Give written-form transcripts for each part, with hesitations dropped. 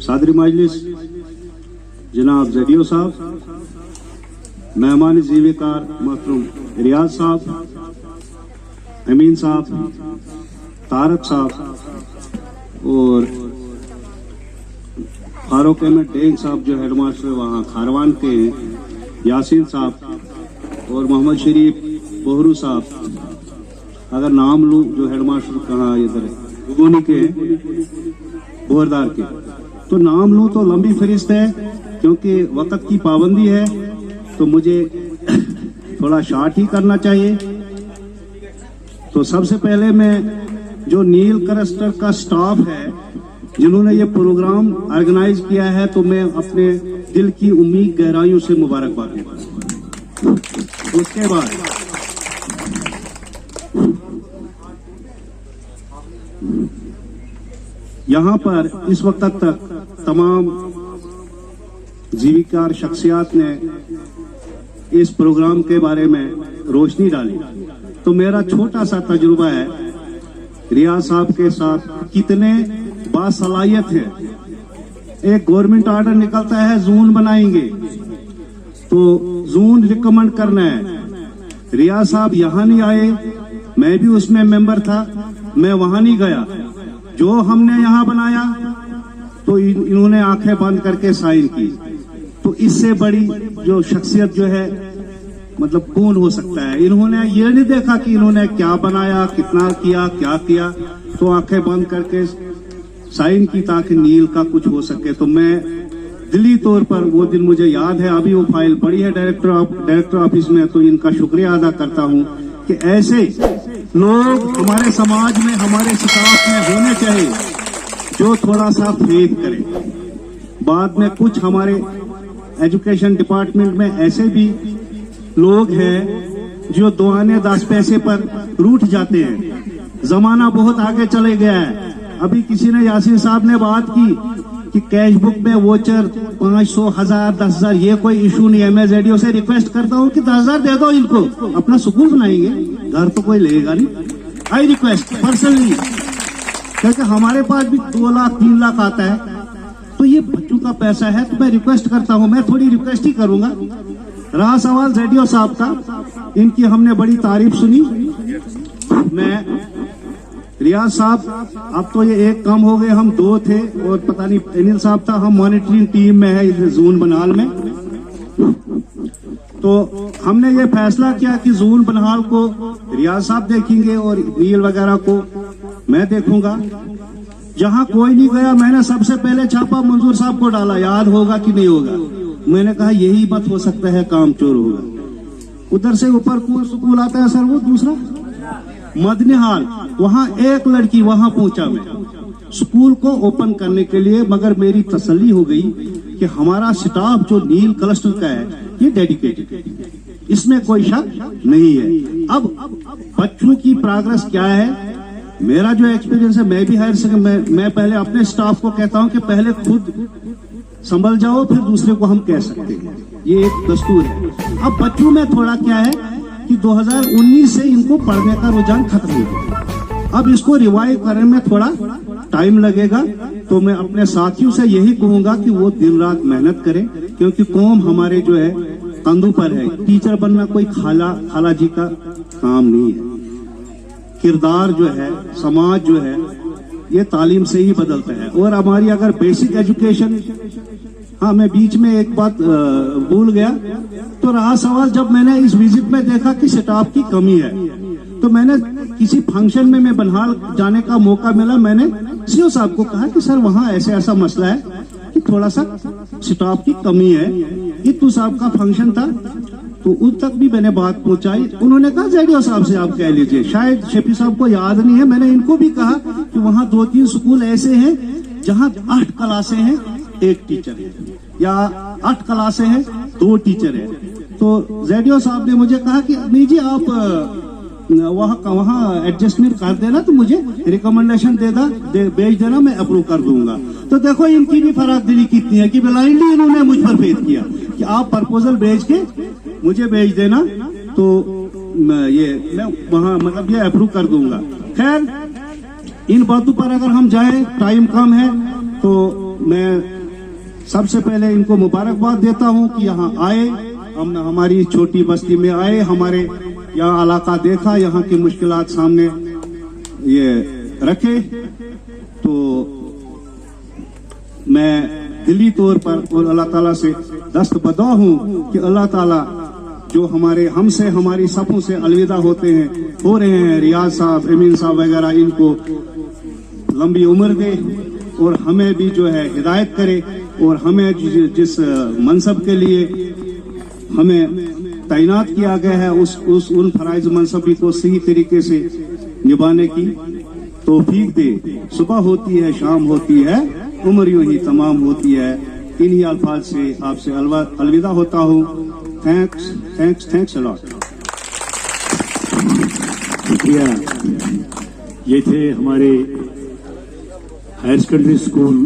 सादरी मजलिस जनाब ज़ेडियो साहब, मेहमान ज़ीवेकार मोहतरम रियाज साहब, अमीन साहब, तारक साहब और फारूक अहमद डेंग साहब जो हेडमास्टर वहाँ खारवान के हैं, यासीन साहब और मोहम्मद शरीफ बोहरू साहब, अगर नाम लूँ जो हेडमास्टर कहाँ इधर गुगोनी के हैं, बोहरदार के, तो नाम लूँ तो लंबी फहरिस्त है, क्योंकि वक्त की पाबंदी है तो मुझे थोड़ा शॉर्ट ही करना चाहिए। तो सबसे पहले मैं जो नील क्लस्टर का स्टाफ है जिन्होंने ये प्रोग्राम ऑर्गेनाइज किया है, तो मैं अपने दिल की उम्मीद गहराइयों से मुबारकबाद देता हूं। उसके बाद यहाँ पर इस वक्त तक तमाम जीविकार शख्सियात ने इस प्रोग्राम के बारे में रोशनी डाली, तो मेरा छोटा सा तजुर्बा है रियाज साहब के साथ कितने बासलाहियत है। एक गवर्नमेंट ऑर्डर निकलता है जोन बनाएंगे, तो जोन रिकमेंड करना है। रियाज साहब यहाँ नहीं आए, मैं भी उसमें मेंबर था, मैं वहां नहीं गया। जो हमने यहाँ बनाया तो इन्होंने आंखें बंद करके साइन की। तो इससे बड़ी जो शख्सियत जो है मतलब कौन हो सकता है। इन्होंने ये नहीं देखा कि इन्होंने क्या बनाया, कितना किया, क्या किया, तो आंखें बंद करके साइन की ताकि नील का कुछ हो सके। तो मैं दिली तौर पर वो दिन मुझे याद है, अभी वो फाइल पड़ी है डायरेक्टर ऑफिस में, तो इनका शुक्रिया अदा करता हूँ कि ऐसे लोग हमारे समाज में, हमारे स्टाफ में होने चाहिए जो थोड़ा सा फेथ करें। बाद में कुछ हमारे एजुकेशन डिपार्टमेंट में ऐसे भी लोग हैं जो 2 आने 10 पैसे पर रूठ जाते हैं। जमाना बहुत आगे चले गया है। अभी किसी ने यासीन साहब ने बात की कि कैश बुक में वोचर 500, 1000, 10,000 ये कोई इशू नहीं है। मैं ज़ेडियो से रिक्वेस्ट करता हूँ कि 10,000 दे दो इनको, अपना सुकून बनाएंगे, घर तो कोई लेगा नहीं। आई रिक्वेस्ट पर्सनली, क्योंकि हमारे पास भी 2 लाख 3 लाख आता है, तो ये बच्चों का पैसा है। तो मैं रिक्वेस्ट करता हूँ, मैं थोड़ी रिक्वेस्ट ही करूंगा। रहा सवाल ज़ेडियो साहब का, इनकी हमने बड़ी तारीफ सुनी। मैं रियाज साहब, अब तो ये एक कम हो गए, हम 2 थे और पता नहीं अनिल साहब था, हम मॉनिटरिंग टीम में है इस जोन बनहाल में। तो हमने ये फैसला किया कि जोन बनहाल को रियाज साहब देखेंगे और नील वगैरह को मैं देखूंगा। जहां कोई नहीं गया, मैंने सबसे पहले छापा मंजूर साहब को डाला, याद होगा कि नहीं होगा। मैंने कहा यही मत हो सकता है काम चोर होगा। उधर से ऊपर कौन स्कूल आता है सर, वो दूसरा मदनी हाल, वहां एक लड़की वहां पहुंचा मैं स्कूल को ओपन करने के लिए, मगर मेरी तसल्ली हो गई कि हमारा स्टाफ जो नील क्लस्टर का है ये डेडिकेटेड है, इसमें कोई शक नहीं है। अब बच्चों की प्रोग्रेस क्या है, मेरा जो एक्सपीरियंस है, मैं भी हायर सेकेंडरी, मैं पहले अपने स्टाफ को कहता हूं कि पहले खुद संभल जाओ, फिर दूसरे को हम कह सकते हैं, ये एक दस्तूर है। अब बच्चों में थोड़ा क्या है कि 2019 से इनको पढ़ने का रुझान खत्म हो गया। अब इसको रिवाइव करने में थोड़ा टाइम लगेगा। तो मैं अपने साथियों से यही कहूंगा कि वो दिन रात मेहनत करें, क्योंकि कौम हमारे जो है कंधों पर है। टीचर बनना कोई खाला जी का काम नहीं है। किरदार जो है, समाज जो है, ये तालीम से ही बदलता है। और हमारी अगर बेसिक एजुकेशन, हाँ मैं बीच में एक बात भूल गया, तो रहा सवाल, जब मैंने इस विजिट में देखा कि स्टाफ की कमी है, तो मैंने किसी फंक्शन में मैं बनहाल जाने का मौका मिला, मैंने सीओ साहब को कहा कि सर वहाँ ऐसे ऐसा मसला है कि थोड़ा सा स्टाफ की कमी है। इत्तू साहब का फंक्शन था, तो उन तक भी मैंने बात पहुंचाई। उन्होंने कहा ज़ेडियो साहब से आप कह लीजिए, शायद शफी साहब को याद नहीं है। मैंने इनको भी कहा कि वहाँ 2-3 स्कूल ऐसे हैं जहाँ 8 क्लासें हैं 1 टीचर है, या 8 क्लासें हैं 2 टीचर है। तो ज़ेडियो साहब ने मुझे कहा कि नहीं जी आप वहाँ एडजस्टमेंट कर देना, तो मुझे रिकमेंडेशन भेज देना, मैं अप्रूव कर दूंगा। तो देखो इनकी भी फराक दिली कितनी है कि ब्लाइंडली इन्होंने मुझ पर फेथ किया कि आप प्रपोजल भेज के मुझे भेज देना, तो मैं वहाँ मतलब ये अप्रूव कर दूंगा। खैर इन बातों पर अगर हम जाएं, टाइम कम है, तो میں سب سے پہلے ان کو مبارکباد دیتا ہوں کہ یہاں آئے، ہم ہماری چھوٹی بستی میں آئے، ہمارے یہاں علاقہ دیکھا، یہاں کی مشکلات سامنے یہ رکھے. تو میں دلی طور پر اور اللہ تعالیٰ سے دست بدعا ہوں کہ اللہ تعالیٰ جو ہماری صفوں سے الوداع ہو رہے ہیں، ریاض صاحب، امین صاحب وغیرہ، ان کو لمبی عمر دے اور ہمیں بھی جو ہے ہدایت کرے، اور ہمیں جس منصب کے لیے ہمیں تعینات کیا گیا ہے ان فرائض منصبی کو صحیح طریقے سے نبھانے کی توفیق دے. صبح ہوتی ہے، شام ہوتی ہے، عمر یوں ہی تمام ہوتی ہے. انہی الفاظ سے آپ سے الوداع ہوتا ہوں. Thanks allot. شکریہ. یہ تھے ہمارے ہائر سیکنڈری اسکول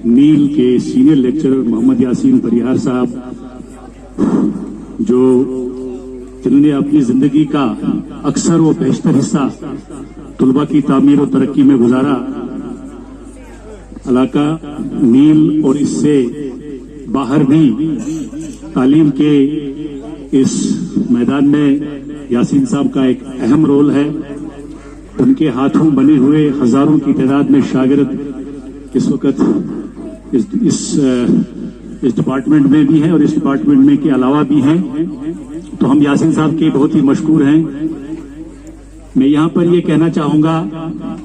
نیل کے سینئر لیکچرر محمد یاسین پریہار صاحب، جنہوں نے اپنی زندگی کا اکثر و بیشتر حصہ طلباء کی تعمیر و ترقی میں گزارا. علاقہ نیل اور اس سے باہر بھی تعلیم کے اس میدان میں یاسین صاحب کا ایک اہم رول ہے. ان کے ہاتھوں بنے ہوئے ہزاروں کی تعداد میں شاگرد اس وقت اس ڈپارٹمنٹ میں بھی ہیں اور اس ڈپارٹمنٹ میں کے علاوہ بھی ہیں. تو ہم یاسین صاحب کے بہت ہی مشکور ہیں. میں یہاں پر یہ کہنا چاہوں گا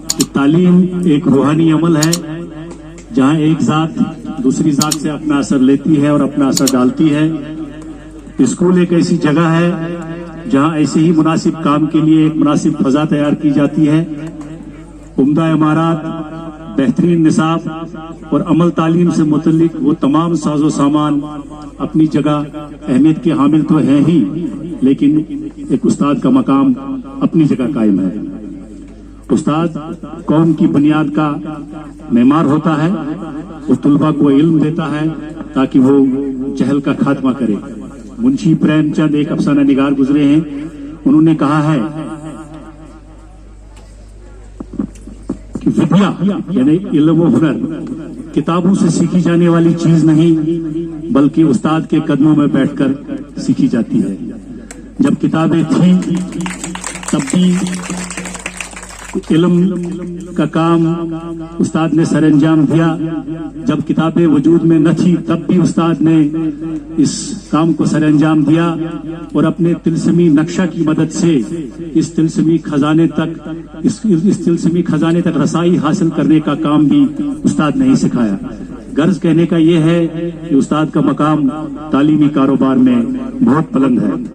کہ تعلیم ایک روحانی عمل ہے جہاں ایک ذات دوسری ذات سے اپنا اثر لیتی ہے اور اپنا اثر ڈالتی ہے. اسکول ایک ایسی جگہ ہے جہاں ایسے ہی مناسب کام کے لیے ایک مناسب فضا تیار کی جاتی ہے. عمدہ عمارات، بہترین نصاب اور عمل تعلیم سے متعلق وہ تمام ساز و سامان اپنی جگہ اہمیت کے حامل تو ہیں ہی، لیکن ایک استاد کا مقام اپنی جگہ قائم ہے. استاد قوم کی بنیاد کا معمار ہوتا ہے، وہ طلباء کو علم دیتا ہے تاکہ وہ جہل کا خاتمہ کرے. منشی پریم چند ایک افسانہ نگار گزرے ہیں، انہوں نے کہا ہے کہ ودیا یعنی علم و ہنر کتابوں سے سیکھی جانے والی چیز نہیں بلکہ استاد کے قدموں میں بیٹھ کر سیکھی جاتی ہے. جب کتابیں تھیں تب بھی علم کا کام استاد نے سر انجام دیا. جب کتابیں وجود میں نہ تھی تب بھی استاد نے اس کام کو سر انجام دیا اور اپنے تلسمی نقشہ کی مدد سے اس تلسمی خزانے تک رسائی حاصل کرنے کا کام بھی استاد نے ہی سکھایا. غرض کہنے کا یہ ہے کہ استاد کا مقام تعلیمی کاروبار میں بہت بلند ہے.